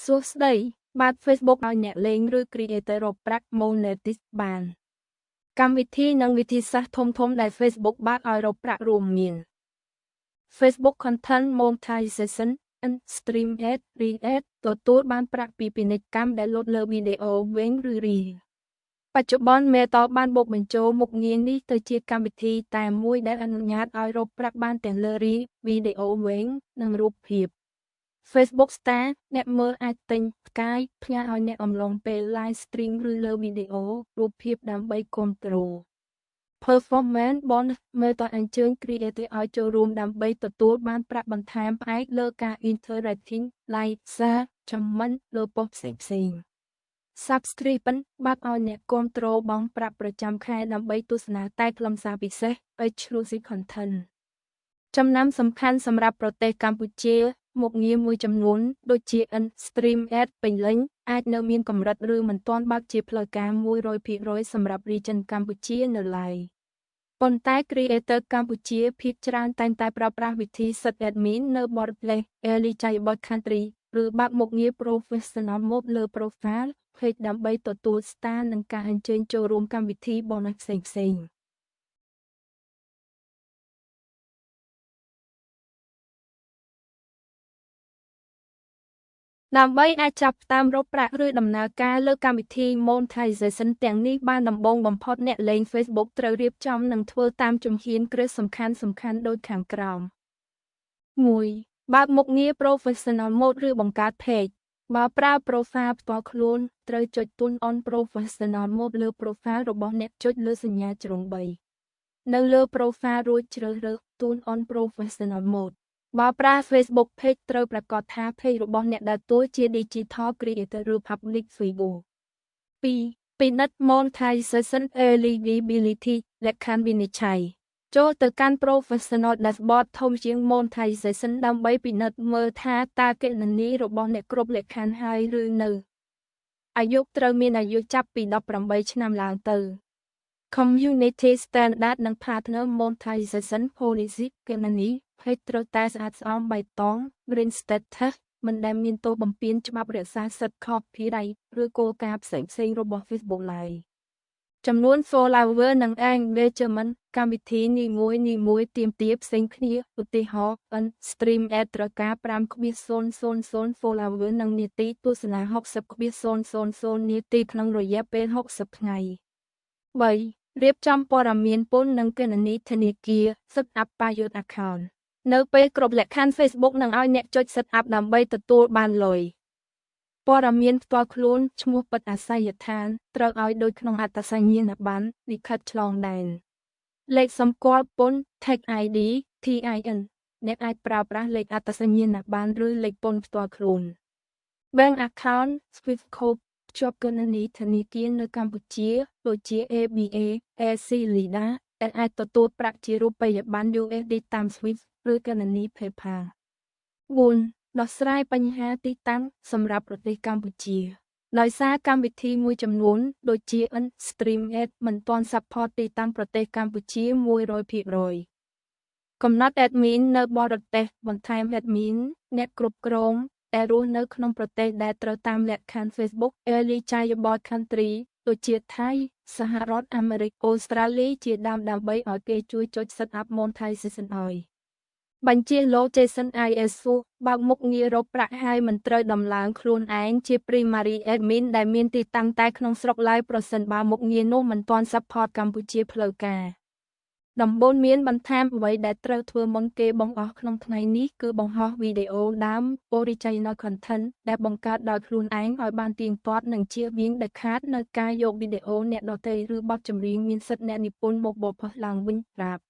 សួស្តីបាទ Facebook ឲ្យអ្នកលេងឬ Creator រកប្រាក់ Monetize បានកម្មវិធីនិងវិធីសាស្ត្រធំៗដែល Facebook បើកឲ្យរកប្រាក់រួមមាន Facebook Content Monetization and Stream Ad Read ទទួលបានប្រាក់ពីពាណិជ្ជកម្មដែលលោតលើវីដេអូវែងឬ Reel បច្ចុប្បន្ន Meta បានបូកបញ្ចូលមុខងារនេះទៅជាកម្មវិធីតែមួយដែលអនុញ្ញាតឲ្យរកប្រាក់បានទាំងលើ Reel វីដេអូវែងនិងរូបភាព Facebook Star អ្នកមើលអាចទិញផ្កាយផ្ញើឲ្យអ្នកអំឡុងពេល Live Stream ឬលើវីដេអូរូបភាពដើម្បីគាំទ្រ Performance Bonus Meta អញ្ជើញ Creator ឲ្យចូលរួមដើម្បីទទួលបានប្រាក់បន្ថែមផ្អែកលើការ Interacting Like Share ចំណលើប៉ុស្តិ៍ផ្សេងៗ Subscription បើកឲ្យអ្នកគាំទ្របង់ប្រាក់ប្រចាំខែដើម្បីទស្សនាតែខ្លឹមសារពិសេស Exclusive Content ចំណាំសំខាន់សម្រាប់ប្រទេសកម្ពុជាមុខងារមួយចំនួនដូចជា Stream Ad ពេញលេញអាចនៅមានកម្រិតឬមិនទាន់បើកជាផ្លូវការ 100% សម្រាប់ Region កម្ពុជានៅឡើយប៉ុន្តែ Creator កម្ពុជាភាគច្រើនតែងតែប្រើប្រាស់វិធី Set Admin នៅ Borderless Eligible Country ឬបើកមុខងារ Professional Mode លើ Profile Page ដើម្បីទទួល Star និងការអញ្ជើញចូលរួមកម្មវិធី Bonus ផ្សេងៗដើម្បីអាចចាប់តាមរកប្រាក់ឬដំណើរការលើកម្មវិធី Monetization ទាំងនេះបានដំបូងបំផុតអ្នកលេង Facebook ត្រូវរៀបចំនិងធ្វើតាមជំហានគ្រឹះសំខាន់ៗដូចខាងក្រោម 1. បើកមុខងារ Professional Mode ឬបង្កើត Page បើប្រើ Profile ផ្ទាល់ខ្លួនត្រូវចុច Turn on Professional Mode លើ Profile របស់អ្នកចុចលើសញ្ញាជ្រុង 3 នៅលើ Profile រួចជ្រើសរើស Turn on Professional Modeបើប្រើ Facebook Page ត្រូវប្រាកដថា Page របស់អ្នកដើរតួជា Digital Creator ឬ Public Figure 2. ពិនិត្យ Monetization Eligibility លក្ខខណ្ឌវិនិច្ឆ័យចូលទៅកាន់ Professional Dashboard ធំជាង Monetization ដើម្បីពិនិត្យមើលថាតើគណនីរបស់អ្នកគ្រប់លក្ខខណ្ឌហើយឬនៅអាយុត្រូវមានអាយុចាប់ពី 18 ឆ្នាំឡើងទៅ Community Standard និង Partner Monetization Policy គណនីPage ត្រូវតែស្អាតស្អំបៃតង Green Status មិនដែលមានទោសបំពានច្បាប់រក្សាសិទ្ធិ Copyright ឬគោលការណ៍ផ្សេងៗរបស់ Facebook ឡើយចំនួន Follower និង Engagement កម្មវិធីនីមួយៗទាមទារផ្សេងគ្នាឧទាហរណ៍ Stream Ad ត្រូវការ 5,000 Follower និងនាទីទស្សនា 60,000 នាទីក្នុងរយៈពេល 60 ថ្ងៃ 3. រៀបចំព័ត៌មានពន្ធនិងគណនីធនាគារ Set up Payment Account នៅពេលគ្រប់លក្ខខណ្ឌ Facebook នឹងឲ្យអ្នកចុច Set up ដើម្បីទទួលបានលុយព័ត៌មានផ្ទាល់ខ្លួនឈ្មោះពិតអាសយដ្ឋានត្រូវឲ្យដូចក្នុងអត្តសញ្ញាណប័ណ្ណលិខិតឆ្លងដែនលេខសម្គាល់ពន្ធ Tag ID TIN អ្នកអាចប្រើប្រាស់លេខអត្តសញ្ញាណប័ណ្ណឬលេខពន្ធផ្ទាល់ខ្លួន Bank Account Swift Code ភ្ជាប់គណនីធនាគារនៅកម្ពុជាដូចជា ABA AC Lida ដែលអាចទទួលប្រាក់ជារូបិយប័ណ្ណ USD តាម Swift ឬគណនី PayPal 4. ដោះស្រាយបញ្ហាទីតាំងសម្រាប់ប្រទេសកម្ពុជាដោយសារកម្មវិធីមួយចំនួនដូចជា Stream Ad មិនទាន់ Support ទីតាំងប្រទេសកម្ពុជា 100% កំណត់ Admin នៅបរទេសបន្ថែម Admin អ្នកគ្រប់គ្រងដែលរស់នៅក្នុងប្រទេសដែលត្រូវតាមលក្ខខណ្ឌ Facebook Eligible Country ដូចជាថៃសហរដ្ឋអាមេរិកអូស្ត្រាលីជាដើមដើម្បីឲ្យគេជួយចុច Set up Monetization ឲ្យបញ្ជា Location ISO បើកមុខងាររកប្រាក់ហើយមិនត្រូវដំឡើងខ្លួនឯងជា Primary Admin ដែលមានទីតាំងតែក្នុងស្រុកឡើយប្រសិនបើមុខងារនោះមិនទាន់ Support កម្ពុជាផ្លូវការដំបូន្មានបន្ថែមអ្វីដែលត្រូវធ្វើមុនគេបង្អស់ក្នុងថ្ងៃនេះគឺបង្ហោះវីដេអូដើម Original Content ដែលបង្កើតដោយខ្លួនឯងឲ្យបានទៀងទាត់និងជៀសវាងដាច់ខាតនៅការយកវីដេអូអ្នកដទៃឬបទចម្រៀងមានសិទ្ធិអ្នកនិពន្ធមកបោះផុសឡើងវិញប្រាប់